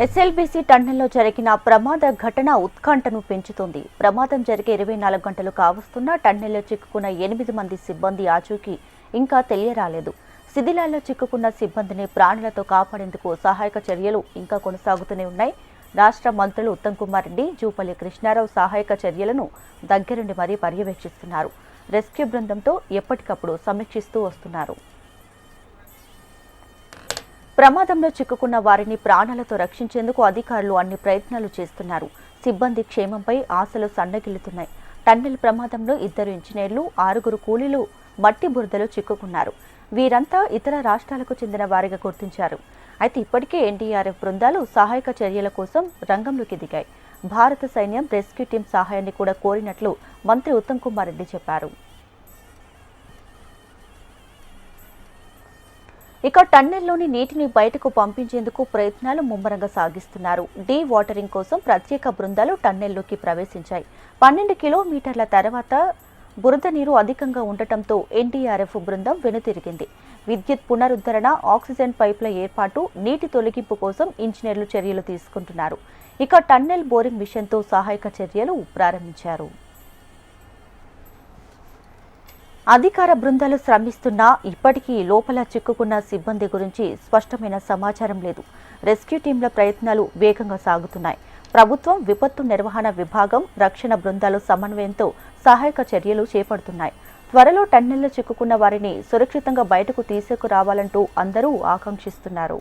SLBC టన్నెల్లో జరిగిన ప్రమాద ఘటన ఉత్కంఠను పెంచుతోంది. ప్రమాదం జరిగే 24 గంటలు కావస్తున్నా టన్నెల్లో చిక్కుకున్న 8 మంది సిబ్బంది ఆచూకీ ఇంకా తెలియరాలేదు. శిథిలాల్లో చిక్కుకున్న సిబ్బందిని ప్రాణాలతో కాపాడేందుకు సహాయక చర్యలు ఇంకా కొనసాగుతూనే ఉన్నాయి. రాష్ట్ర మంత్రులు ఉత్తమ్ కుమార్ రెడ్డి, జూపల్లి కృష్ణారావు సహాయక చర్యలను దగ్గరుండి మరీ పర్యవేక్షిస్తున్నారు. రెస్క్యూ బృందంతో ఎప్పటికప్పుడు సమీక్షిస్తూ వస్తున్నారు. ప్రమాదంలో చిక్కుకున్న వారిని ప్రాణాలతో రక్షించేందుకు అధికారులు అన్ని ప్రయత్నాలు చేస్తున్నారు. సిబ్బంది క్షేమంపై ఆశలు సన్నగిల్లుతున్నాయి. టన్నెల్ ప్రమాదంలో 2 ఇంజనీర్లు, 6 కూలీలు మట్టి బురదలో చిక్కుకున్నారు. వీరంతా ఇతర రాష్ట్రాలకు చెందిన వారిగా గుర్తించారు. అయితే ఇప్పటికే ఎన్డీఆర్ఎఫ్ బృందాలు సహాయక చర్యల కోసం రంగంలోకి దిగాయి. భారత సైన్యం రెస్క్యూ టీం సహాయాన్ని కూడా కోరినట్లు మంత్రి ఉత్తమ్ కుమార్ రెడ్డి చెప్పారు. ఇక టన్నెల్లోని నీటిని బయటకు పంపించేందుకు ప్రయత్నాలు ముమ్మరంగా సాగిస్తున్నారు. డీ వాటరింగ్ కోసం ప్రత్యేక బృందాలు టన్నెల్లోకి ప్రవేశించాయి. 12 కిలోమీటర్ల తర్వాత బురద నీరు అధికంగా ఉండటంతో ఎన్డీఆర్ఎఫ్ బృందం వెనుతిరిగింది. విద్యుత్ పునరుద్ధరణ, ఆక్సిజన్ పైప్ల ఏర్పాటు, నీటి తొలగింపు కోసం ఇంజనీర్లు చర్యలు తీసుకుంటున్నారు. ఇక టన్నెల్ బోరింగ్ మిషన్తో సహాయక చర్యలు ప్రారంభించారు. అధికార బృందాలు శ్రమిస్తున్నా ఇప్పటికీ లోపల చిక్కుకున్న సిబ్బంది గురించి స్పష్టమైన సమాచారం లేదు. రెస్క్యూ టీంల ప్రయత్నాలు వేగంగా సాగుతున్నాయి. ప్రభుత్వం విపత్తు నిర్వహణ విభాగం, రక్షణ బృందాలు సమన్వయంతో సహాయక చర్యలు చేపడుతున్నాయి. త్వరలో టన్నెల్లో చిక్కుకున్న వారిని సురక్షితంగా బయటకు తీసుకురావాలంటూ అందరూ ఆకాంక్షిస్తున్నారు.